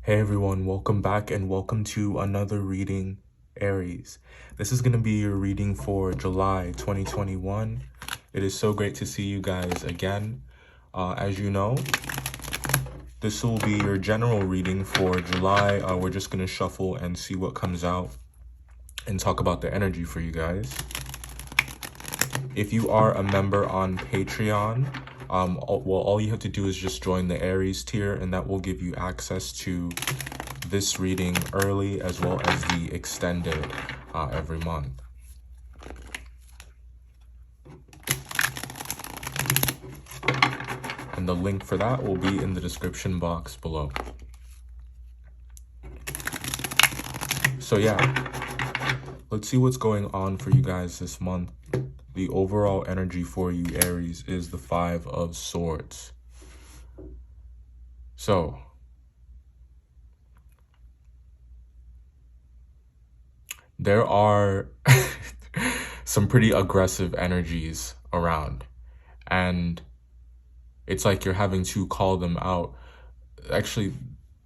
Hey everyone, welcome back and welcome to another reading, Aries. This is going to be your reading for July 2021. It is so great to see you guys again. As you know, this will be your general reading for July. We're just going to shuffle and see what comes out and talk about the energy for you guys. If you are a member on Patreon, all you have to do is just join the Aries tier, and that will give you access to this reading early as well as the extended every month. And the link for that will be in the description box below. So yeah, let's see what's going on for you guys this month. The overall energy for you, Aries, is the Five of Swords. So, there are some pretty aggressive energies around, and it's like you're having to call them out. Actually,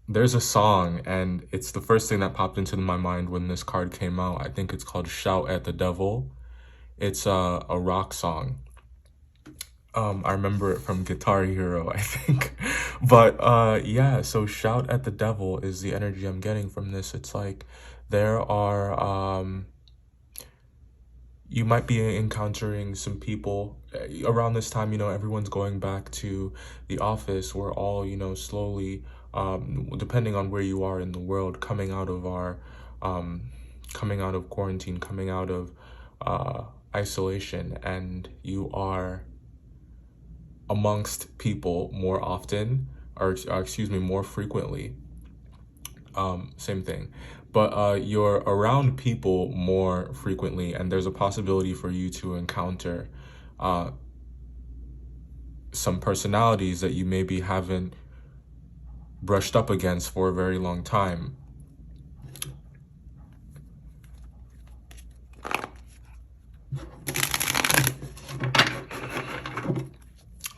there's a song, and it's the first thing that popped into my mind when this card came out. I think it's called Shout at the Devil. It's a rock song. I remember it from Guitar Hero, I think. But yeah, so Shout at the Devil is the energy I'm getting from this. It's like there are you might be encountering some people around this time. Everyone's going back to the office. We're all, slowly, depending on where you are in the world, coming out of quarantine, coming out of isolation, and you are amongst people more often, or excuse me, more frequently. Same thing. But you're around people more frequently, and there's a possibility for you to encounter some personalities that you maybe haven't brushed up against for a very long time.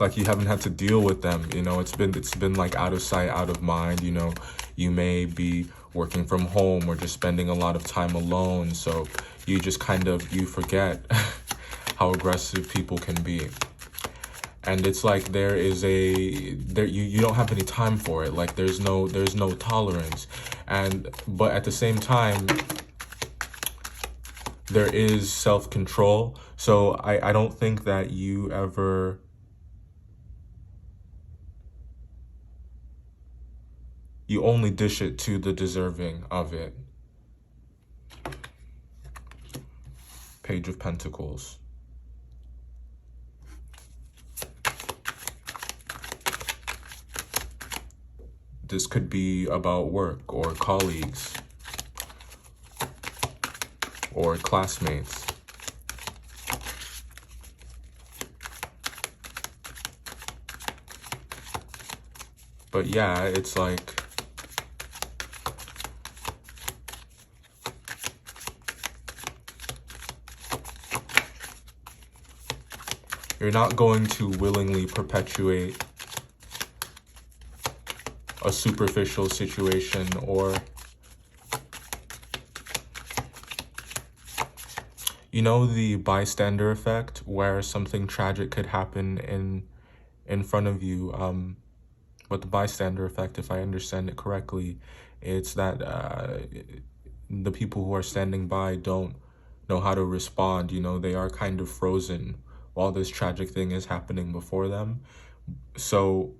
Like you haven't had to deal with them. It's been like out of sight, out of mind. You may be working from home or just spending a lot of time alone, so you just you forget how aggressive people can be. And it's like you don't have any time for it. Like there's no tolerance. But at the same time, there is self-control. So I don't think that you only dish it to the deserving of it. Page of Pentacles. This could be about work or colleagues or classmates. But yeah, it's like you're not going to willingly perpetuate a superficial situation, or the bystander effect, where something tragic could happen in front of you. But the bystander effect, if I understand it correctly, it's that the people who are standing by don't know how to respond. They are kind of frozen while this tragic thing is happening before them. So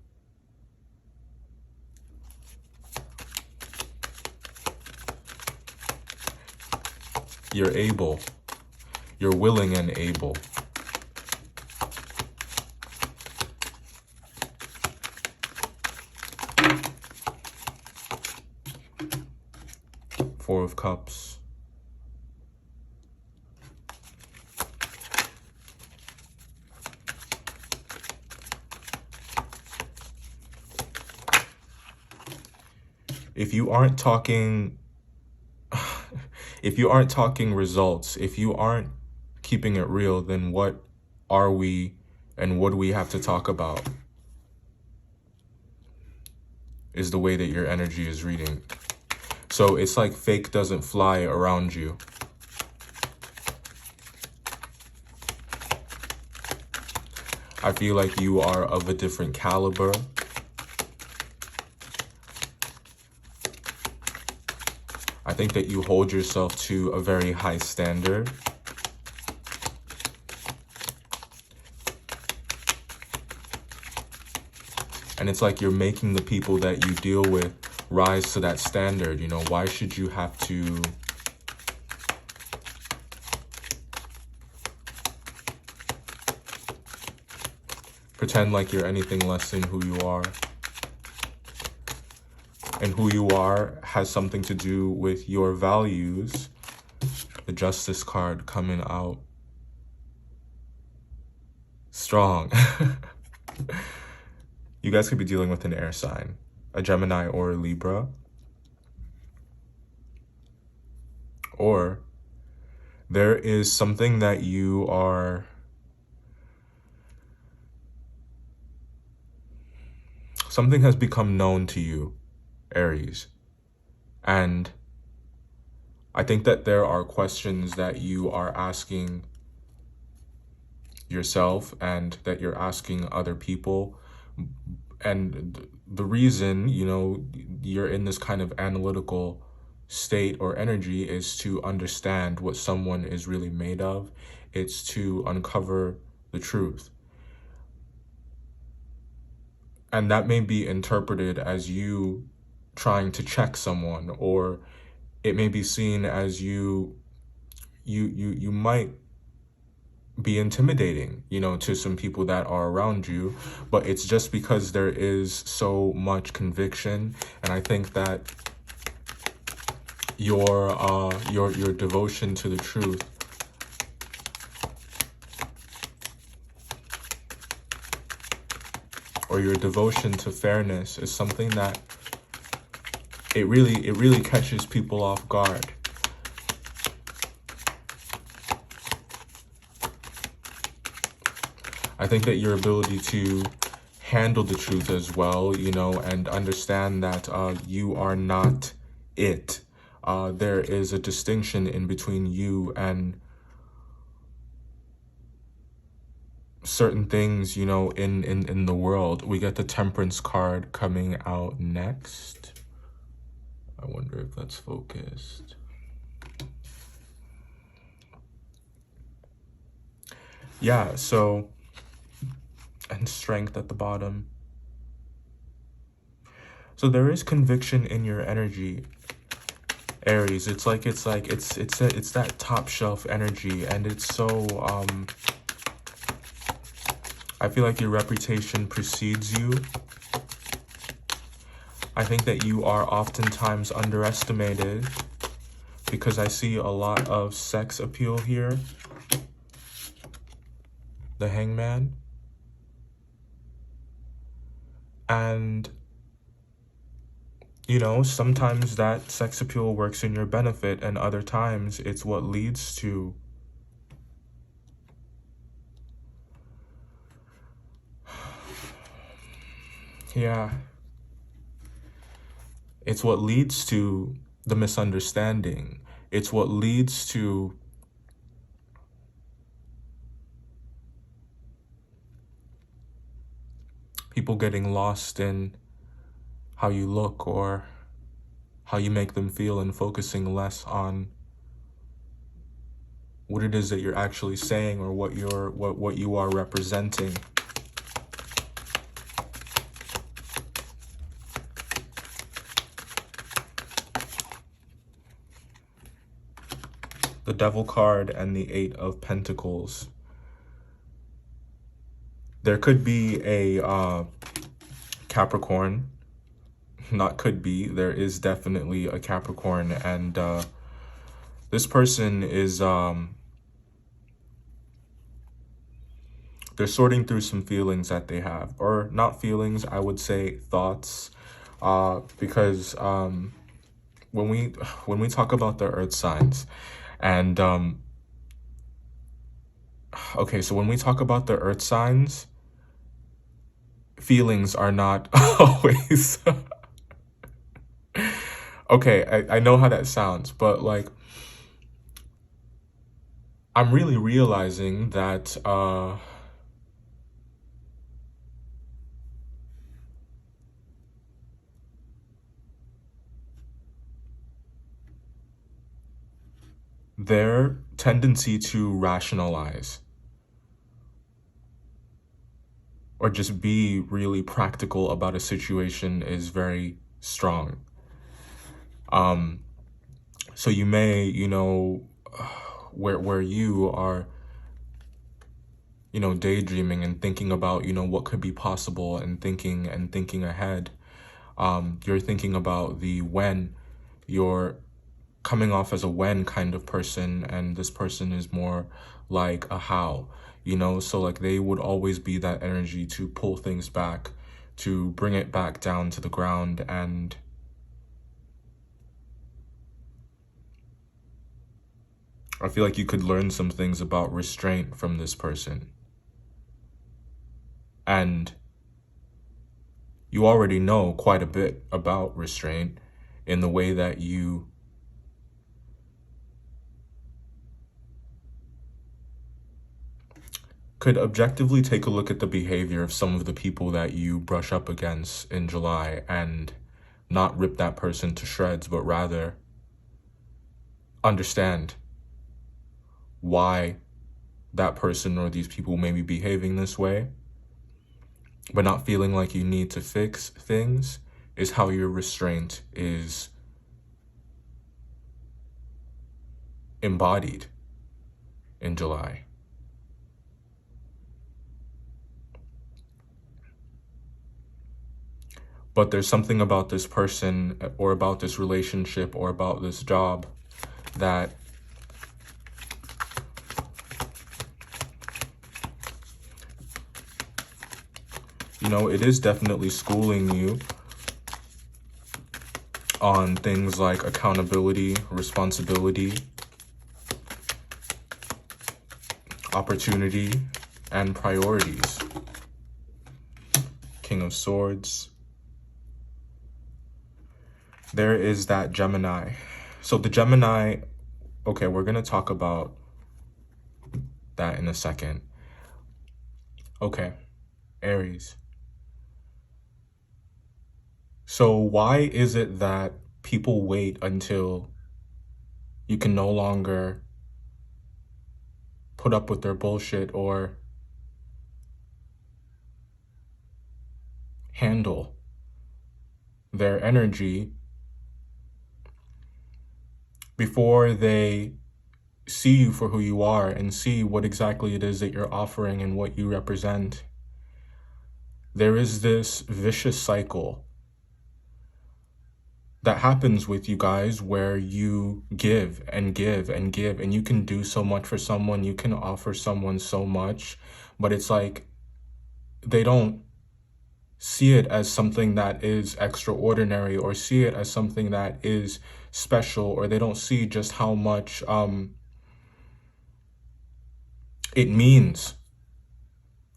you're willing and able. Four of Cups. If you aren't talking results, if you aren't keeping it real, then what are we and what do we have to talk about? is the way that your energy is reading. So it's like fake doesn't fly around you. I feel like you are of a different caliber. I think that you hold yourself to a very high standard. And it's like you're making the people that you deal with rise to that standard. You know, why should you have to pretend like you're anything less than who you are? And who you are has something to do with your values. The Justice card coming out strong. You guys could be dealing with an air sign, a Gemini or a Libra. Or there is something that you are something has become known to you, Aries. And I think that there are questions that you are asking yourself and that you're asking other people. And the reason, you know, you're in this kind of analytical state or energy is to understand what someone is really made of. It's to uncover the truth. And that may be interpreted as you trying to check someone, or it may be seen as you might be intimidating, you know, to some people that are around you, but it's just because there is so much conviction. And I think that your devotion to the truth or your devotion to fairness is something that it really catches people off guard. I think that your ability to handle the truth as well, you know, and understand that you are not it. There is a distinction in between you and certain things, you know, in the world. We get the Temperance card coming out next. I wonder if that's focused. Yeah, so, and Strength at the bottom. So there is conviction in your energy, Aries. It's that top shelf energy, and it's so I feel like your reputation precedes you. I think that you are oftentimes underestimated because I see a lot of sex appeal here. The Hangman. And, you know, sometimes that sex appeal works in your benefit, and other times it's what leads to it's what leads to the misunderstanding. It's what leads to people getting lost in how you look or how you make them feel, and focusing less on what it is that you're actually saying or what you are representing. The Devil card and the Eight of Pentacles. There could be a Capricorn. Not could be. There is definitely a Capricorn, and this person is they're sorting through some feelings that they have, or not feelings, I would say thoughts, because when we talk about the earth signs, and okay, so when we talk about the earth signs, feelings are not always Okay, I know how that sounds, but like, I'm really realizing that their tendency to rationalize or just be really practical about a situation is very strong. So you may, where you are, daydreaming and thinking about, what could be possible and thinking ahead. You're thinking about the when. You're coming off as a when kind of person, and this person is more like a how, so like they would always be that energy to pull things back, to bring it back down to the ground. And I feel like you could learn some things about restraint from this person. And you already know quite a bit about restraint in the way that you could objectively take a look at the behavior of some of the people that you brush up against in July and not rip that person to shreds, but rather understand why that person or these people may be behaving this way, but not feeling like you need to fix things is how your restraint is embodied in July. But there's something about this person or about this relationship or about this job that it is definitely schooling you on things like accountability, responsibility, opportunity, and priorities. King of Swords. There is that Gemini. So the Gemini, okay, we're going to talk about that in a second. Okay, Aries. So why is it that people wait until you can no longer put up with their bullshit or handle their energy before they see you for who you are and see what exactly it is that you're offering and what you represent? There is this vicious cycle that happens with you guys where you give and give and give, and you can do so much for someone, you can offer someone so much, but it's like they don't see it as something that is extraordinary or see it as something that is special, or they don't see just how much it means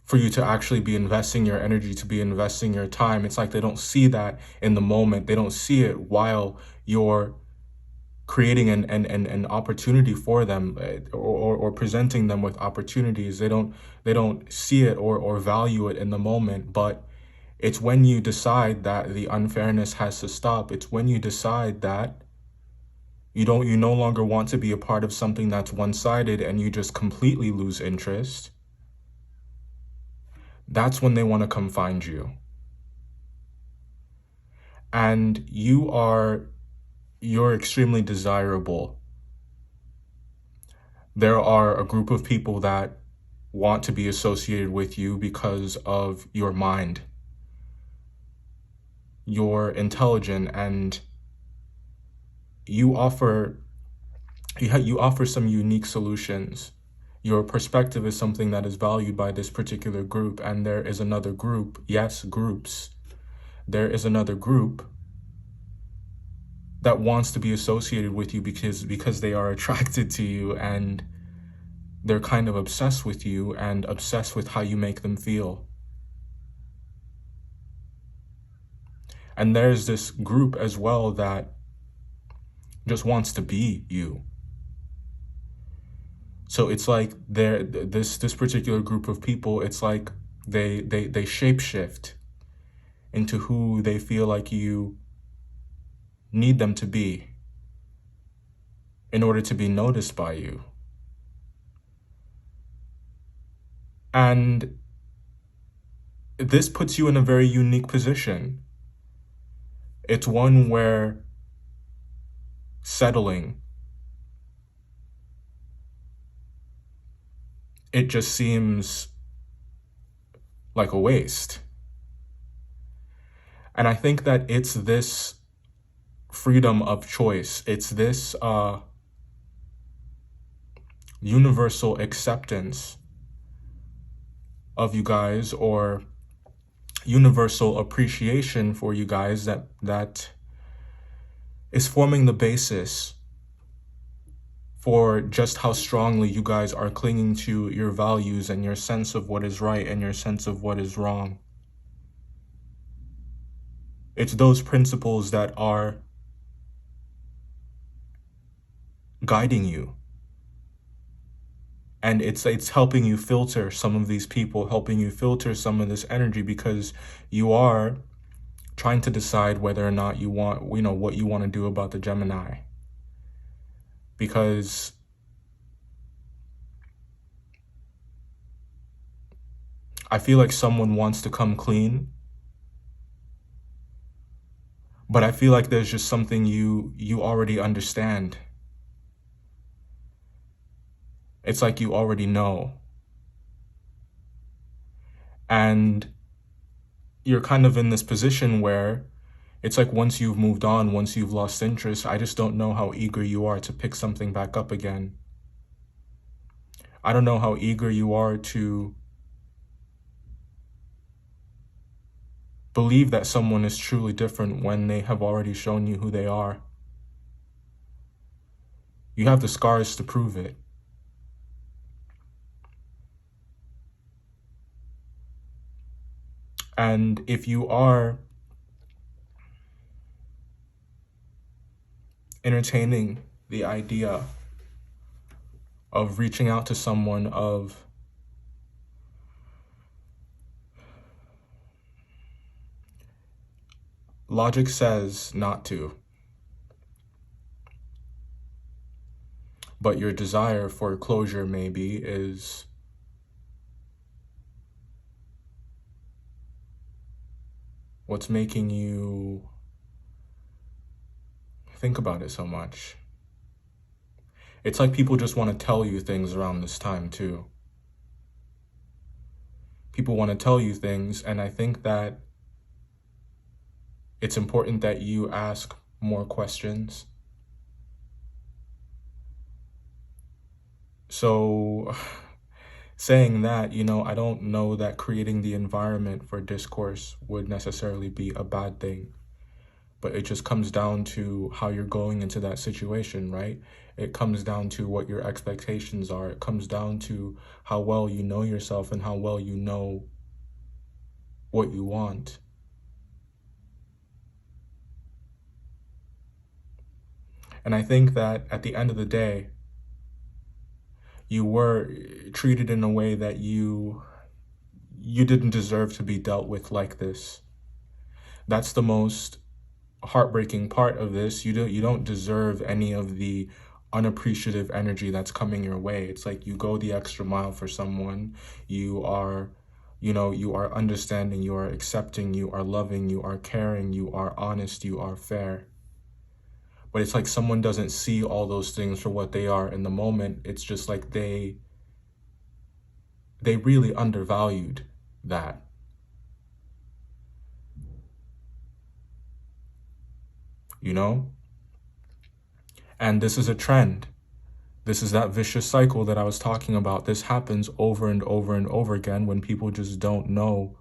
for you to actually be investing your energy, to be investing your time. It's like they don't see that in the moment. They don't see it while you're creating an opportunity for them, or presenting them with opportunities. They don't see it or value it in the moment. But it's when you decide that the unfairness has to stop. It's when you decide that you no longer want to be a part of something that's one-sided and you just completely lose interest. That's when they want to come find you. And you're extremely desirable. There are a group of people that want to be associated with you because of your mind. You're intelligent and you offer some unique solutions. Your perspective is something that is valued by this particular group, and there is another group, yes, groups. There is another group that wants to be associated with you because they are attracted to you and they're kind of obsessed with you and obsessed with how you make them feel. And there's this group as well that just wants to be you. So it's like this particular group of people, it's like they shapeshift into who they feel like you need them to be in order to be noticed by you. And this puts you in a very unique position. It's one where settling, it just seems like a waste. And I think that it's this freedom of choice. It's this universal acceptance of you guys, or universal appreciation for you guys, that is forming the basis for just how strongly you guys are clinging to your values and your sense of what is right and your sense of what is wrong. It's those principles that are guiding you. And it's helping you filter some of these people, helping you filter some of this energy, because you are trying to decide whether or not you want, what you want to do about the Gemini. Because I feel like someone wants to come clean, but I feel like there's just something you already understand. It's like you already know. And you're kind of in this position where it's like once you've moved on, once you've lost interest, I just don't know how eager you are to pick something back up again. I don't know how eager you are to believe that someone is truly different when they have already shown you who they are. You have the scars to prove it. And if you are entertaining the idea of reaching out to someone, of logic says not to, but your desire for closure maybe is what's making you think about it so much. It's like people just want to tell you things around this time too. People want to tell you things, and I think that it's important that you ask more questions. So saying that, I don't know that creating the environment for discourse would necessarily be a bad thing, but it just comes down to how you're going into that situation, right? It comes down to what your expectations are. It comes down to how well you know yourself and how well you know what you want. And I think that at the end of the day, you were treated in a way that you didn't deserve to be dealt with like this. That's the most heartbreaking part of this. You don't deserve any of the unappreciative energy that's coming your way. It's like you go the extra mile for someone. You are understanding, you are accepting, you are loving, you are caring, you are honest, you are fair. But it's like someone doesn't see all those things for what they are in the moment. It's just like they really undervalued that. And this is a trend. This is that vicious cycle that I was talking about. This happens over and over and over again when people just don't know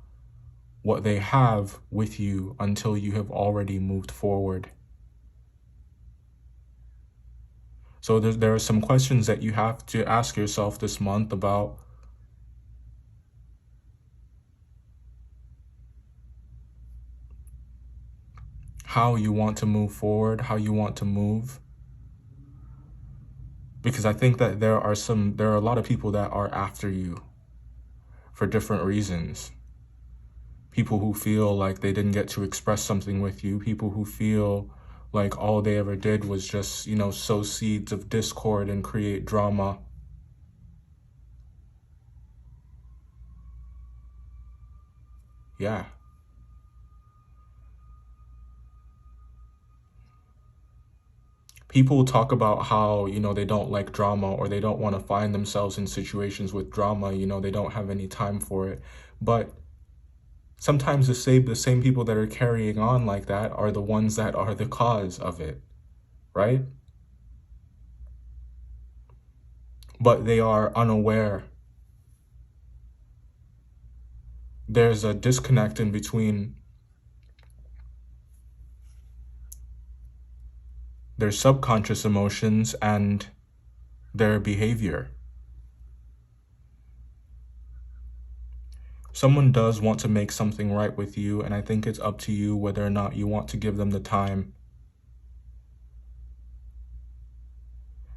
what they have with you until you have already moved forward. So there are some questions that you have to ask yourself this month about how you want to move forward, how you want to move, Because I think that there are a lot of people that are after you for different reasons. People who feel like they didn't get to express something with you. People who feel like all they ever did was just, sow seeds of discord and create drama. Yeah. People talk about how, they don't like drama, or they don't want to find themselves in situations with drama. They don't have any time for it. But sometimes the same people that are carrying on like that are the ones that are the cause of it, right? But they are unaware. There's a disconnect in between their subconscious emotions and their behavior. Someone does want to make something right with you, and I think it's up to you whether or not you want to give them the time.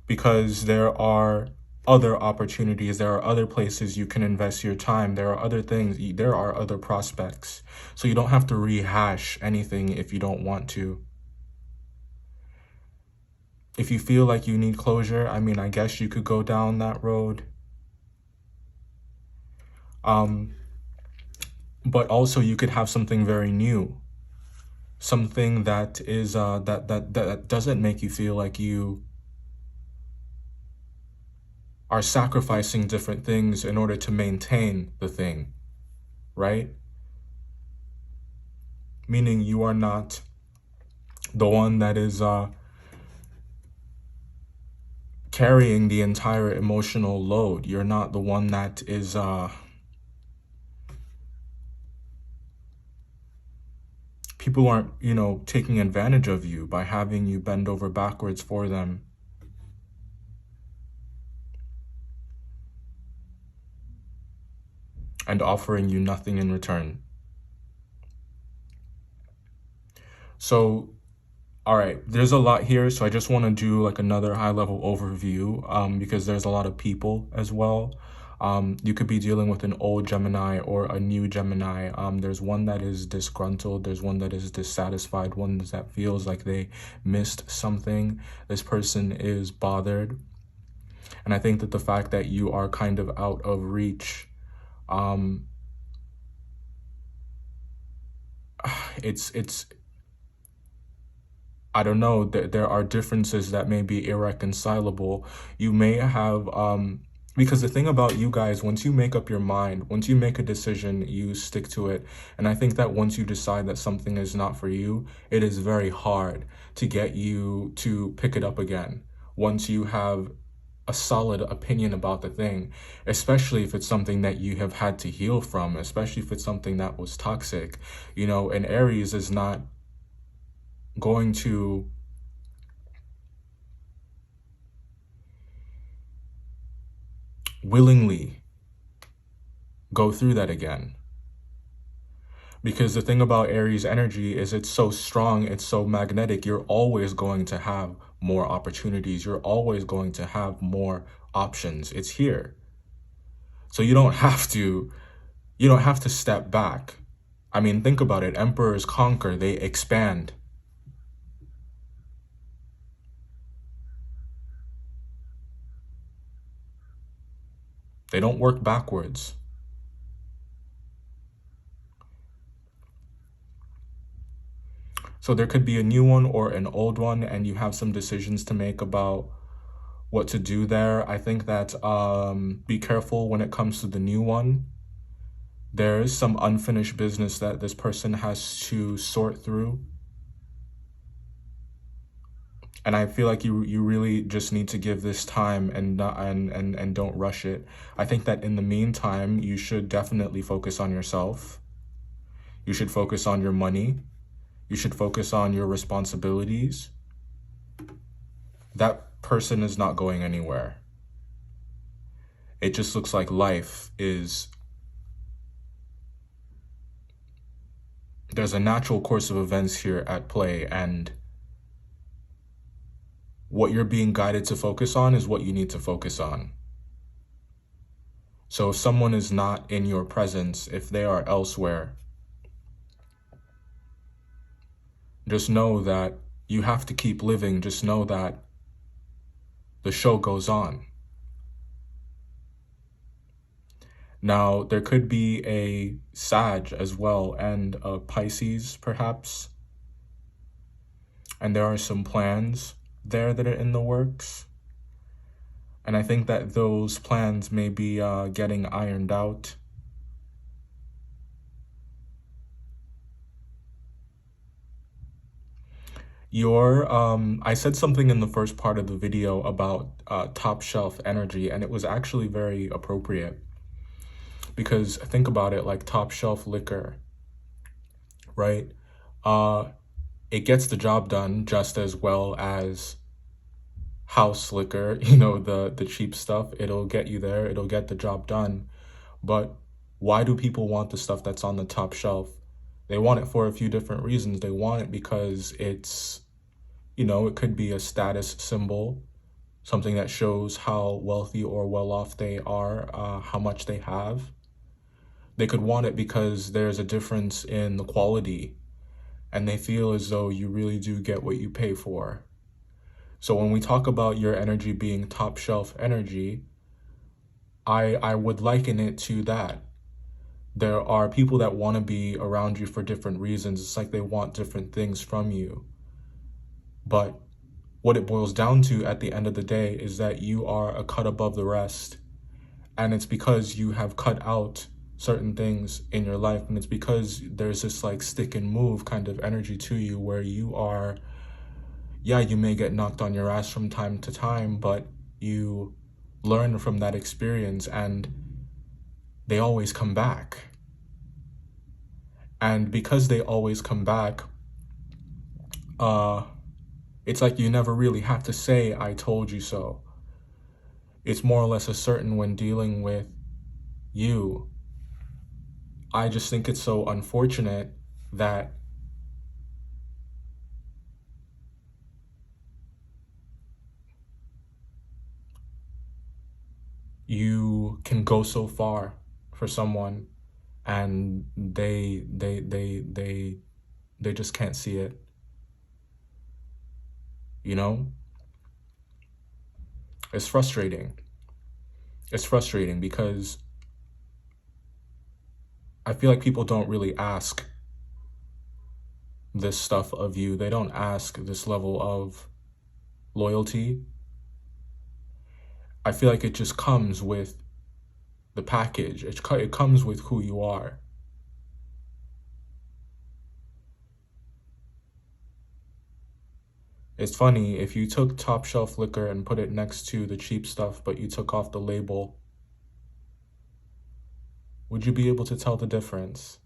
Because there are other opportunities, there are other places you can invest your time, there are other things, there are other prospects. So you don't have to rehash anything if you don't want to. If you feel like you need closure, I guess you could go down that road. But also you could have something very new, something that is that doesn't make you feel like you are sacrificing different things in order to maintain the thing, right? Meaning you are not the one that is carrying the entire emotional load. You're not the one that is people aren't, taking advantage of you by having you bend over backwards for them. And offering you nothing in return. So, all right, there's a lot here, so I just want to do like another high-level overview because there's a lot of people as well. You could be dealing with an old Gemini or a new Gemini. There's one that is disgruntled. There's one that is dissatisfied. One that feels like they missed something. This person is bothered. And I think that the fact that you are kind of out of reach, it's I don't know, there are differences that may be irreconcilable. You may have, because the thing about you guys, once you make up your mind, once you make a decision, you stick to it. And I think that once you decide that something is not for you, it is very hard to get you to pick it up again. Once you have a solid opinion about the thing, especially if it's something that you have had to heal from, especially if it's something that was toxic. An Aries is not going to willingly go through that again. Because the thing about Aries energy is it's so strong, it's so magnetic. You're always going to have more opportunities. You're always going to have more options. It's here. So you don't have to step back. Think about it. Emperors conquer, they expand. They don't work backwards. So there could be a new one or an old one, and you have some decisions to make about what to do there. I think that be careful when it comes to the new one. There is some unfinished business that this person has to sort through. And I feel like you really just need to give this time and don't rush it. I think that in the meantime, you should definitely focus on yourself. You should focus on your money. You should focus on your responsibilities. That person is not going anywhere. It just looks like life is... There's a natural course of events here at play, and what you're being guided to focus on is what you need to focus on. So if someone is not in your presence, if they are elsewhere, just know that you have to keep living. Just know that the show goes on. Now, there could be a Sag as well and a Pisces, perhaps. And there are some plans there that are in the works. And I think that those plans may be getting ironed out. I said something in the first part of the video about top shelf energy, and it was actually very appropriate. Because think about it, like top shelf liquor, right? It gets the job done just as well as house liquor, you know, the cheap stuff. It'll get you there, it'll get the job done. But why do people want the stuff that's on the top shelf? They want it for a few different reasons. They want it because it's, you know, it could be a status symbol, something that shows how wealthy or well off they are, how much they have. They could want it because there's a difference in the quality, and they feel as though you really do get what you pay for. So when we talk about your energy being top shelf energy, I would liken it to that. There are people that want to be around you for different reasons. It's like they want different things from you. But what it boils down to at the end of the day is that you are a cut above the rest. And it's because you have cut out certain things in your life. And it's because there's this like stick and move kind of energy to you where you are, yeah, you may get knocked on your ass from time to time, but you learn from that experience and they always come back. And because they always come back, it's like you never really have to say, I told you so. It's more or less a certain when dealing with you. I just think it's so unfortunate that you can go so far for someone and they just can't see it. You know? It's frustrating. It's frustrating because I feel like people don't really ask this stuff of you. They don't ask this level of loyalty. I feel like it just comes with the package. It comes with who you are. It's funny, if you took top shelf liquor and put it next to the cheap stuff, but you took off the label, would you be able to tell the difference?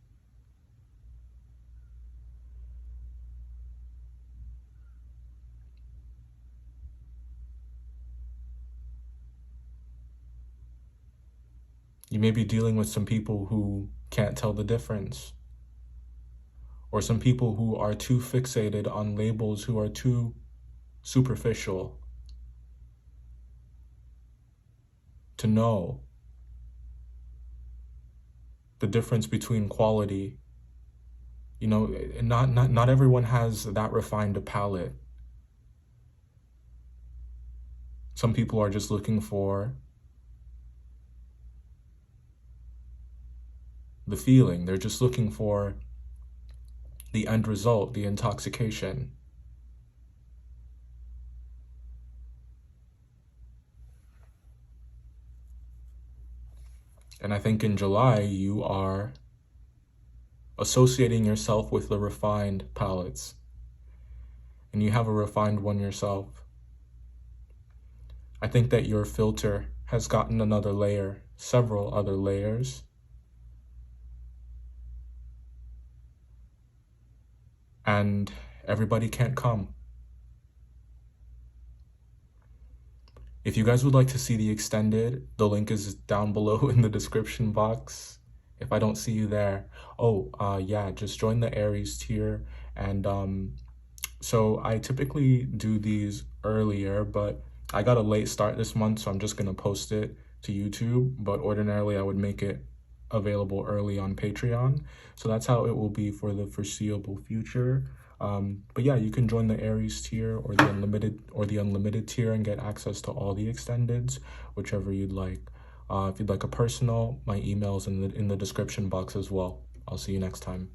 You may be dealing with some people who can't tell the difference, or some people who are too fixated on labels, who are too superficial to know the difference between quality. You know, not everyone has that refined a palate. Some people are just looking for the feeling. They're just looking for the end result, the intoxication. And I think in July, you are associating yourself with the refined palates. And you have a refined one yourself. I think that your filter has gotten another layer, several other layers. And everybody can't come. If you guys would like to see the extended, the link is down below in the description box. If I don't see you there, yeah, just join the Aries tier and So I typically do these earlier, but I got a late start this month, so I'm just gonna post it to YouTube. But ordinarily I would make it available early on Patreon. So that's how it will be for the foreseeable future. But yeah, you can join the Aries tier or the unlimited tier and get access to all the extendeds, whichever you'd like. If you'd like a personal, my email's in the description box as well. I'll see you next time.